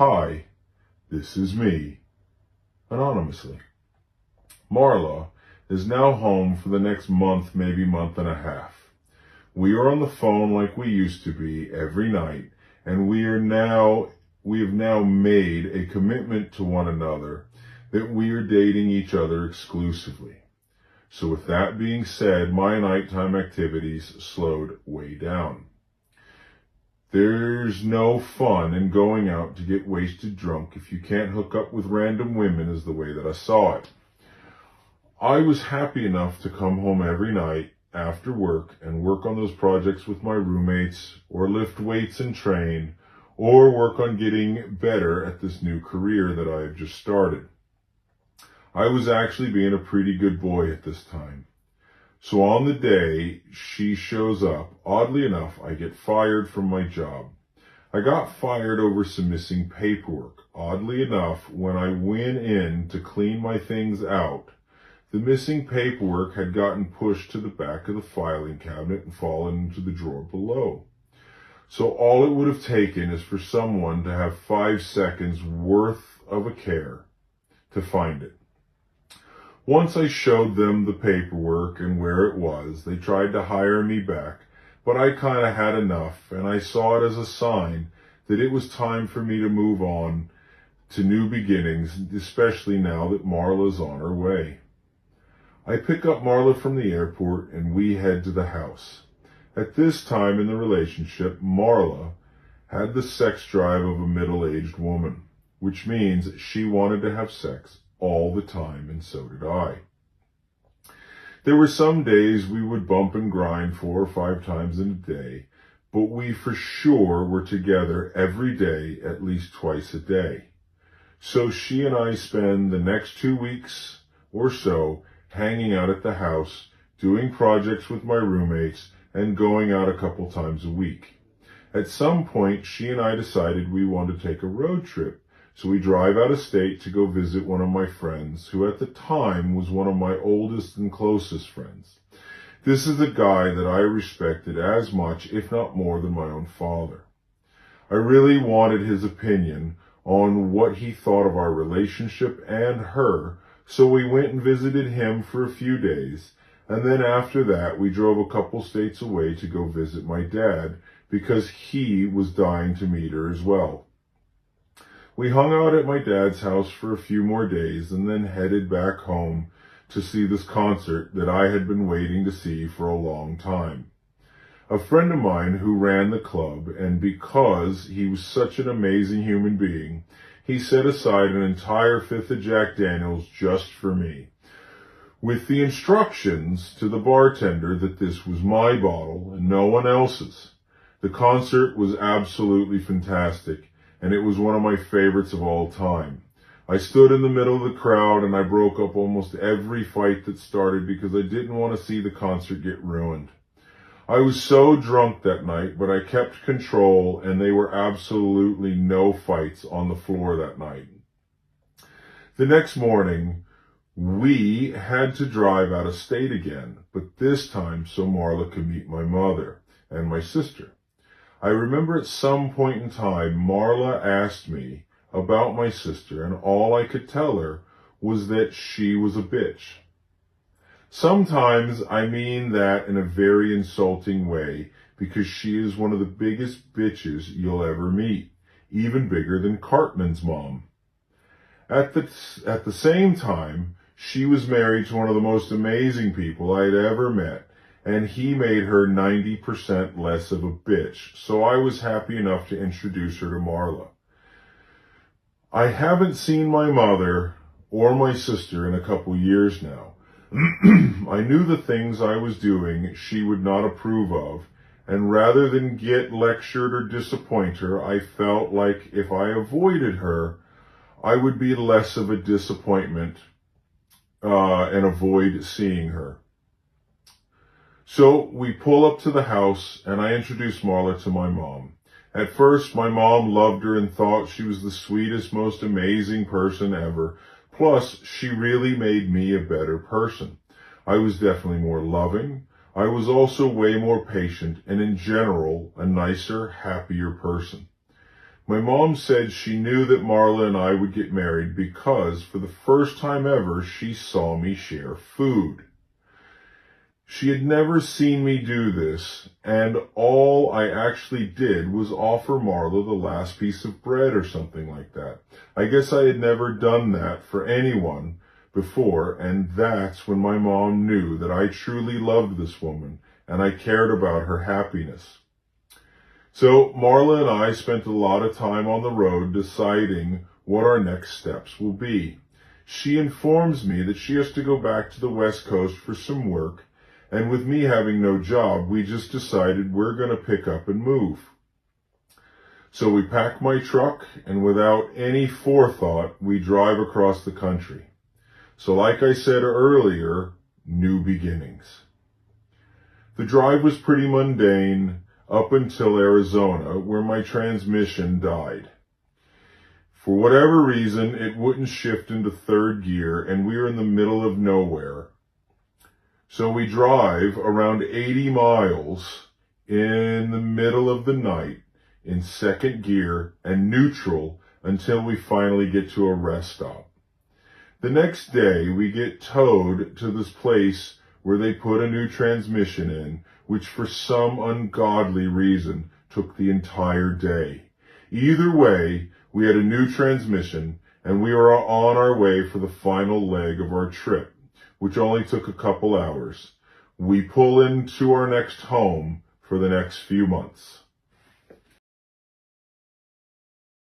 Hi, this is me, anonymously. Marla is now home for the next month, maybe month and a half. We are on the phone like we used to be every night, and we have now made a commitment to one another that we are dating each other exclusively. So with that being said, my nighttime activities slowed way down. There's no fun in going out to get wasted drunk if you can't hook up with random women, is the way that I saw it. I was happy enough to come home every night after work and work on those projects with my roommates, or lift weights and train, or work on getting better at this new career that I have just started. I was actually being a pretty good boy at this time. So on the day she shows up, oddly enough, I get fired from my job. I got fired over some missing paperwork. Oddly enough, when I went in to clean my things out, the missing paperwork had gotten pushed to the back of the filing cabinet and fallen into the drawer below. So all it would have taken is for someone to have 5 seconds worth of a care to find it. Once I showed them the paperwork and where it was, they tried to hire me back, but I kind of had enough, and I saw it as a sign that it was time for me to move on to new beginnings, especially now that Marla's on her way. I pick up Marla from the airport and we head to the house. At this time in the relationship, Marla had the sex drive of a middle-aged woman, which means she wanted to have sex all the time, and so did I. There were some days we would bump and grind 4 or 5 times in a day, but we for sure were together every day, at least twice a day. So she and I spend the next 2 weeks or so hanging out at the house, doing projects with my roommates, and going out a couple times a week. At some point, she and I decided we wanted to take a road trip. So we drive out of state to go visit one of my friends, who at the time was one of my oldest and closest friends. This is a guy that I respected as much, if not more, than my own father. I really wanted his opinion on what he thought of our relationship and her, so we went and visited him for a few days, and then after that we drove a couple states away to go visit my dad, because he was dying to meet her as well. We hung out at my dad's house for a few more days and then headed back home to see this concert that I had been waiting to see for a long time. A friend of mine who ran the club, and because he was such an amazing human being, he set aside an entire 5th of Jack Daniels just for me, with the instructions to the bartender that this was my bottle and no one else's. The concert was absolutely fantastic, and it was one of my favorites of all time. I stood in the middle of the crowd and I broke up almost every fight that started because I didn't want to see the concert get ruined. I was so drunk that night, but I kept control, and there were absolutely no fights on the floor that night. The next morning, we had to drive out of state again, but this time so Marla could meet my mother and my sister. I remember at some point in time, Marla asked me about my sister, and all I could tell her was that she was a bitch. Sometimes I mean that in a very insulting way, because she is one of the biggest bitches you'll ever meet, even bigger than Cartman's mom. At the same time, she was married to one of the most amazing people I'd ever met, and he made her 90% less of a bitch, so I was happy enough to introduce her to Marla. I haven't seen my mother or my sister in a couple years now. I knew the things I was doing she would not approve of, and rather than get lectured or disappoint her, I felt like if I avoided her, I would be less of a disappointment and avoid seeing her. So we pull up to the house, and I introduce Marla to my mom. At first, my mom loved her and thought she was the sweetest, most amazing person ever. Plus, she really made me a better person. I was definitely more loving. I was also way more patient and, in general, a nicer, happier person. My mom said she knew that Marla and I would get married because for the first time ever, she saw me share food. She had never seen me do this, and all I actually did was offer Marla the last piece of bread or something like that. I guess I had never done that for anyone before, and that's when my mom knew that I truly loved this woman and I cared about her happiness. So Marla and I spent a lot of time on the road deciding what our next steps will be. She informs me that she has to go back to the West Coast for some work, and with me having no job, we just decided we're going to pick up and move. So we pack my truck, and without any forethought, we drive across the country. So like I said earlier, new beginnings. The drive was pretty mundane up until Arizona, where my transmission died. For whatever reason, it wouldn't shift into third gear, and we were in the middle of nowhere. So we drive around 80 miles in the middle of the night in second gear and neutral until we finally get to a rest stop. The next day, we get towed to this place where they put a new transmission in, which for some ungodly reason took the entire day. Either way, we had a new transmission, and we were on our way for the final leg of our trip, which only took a couple hours. We pull into our next home for the next few months.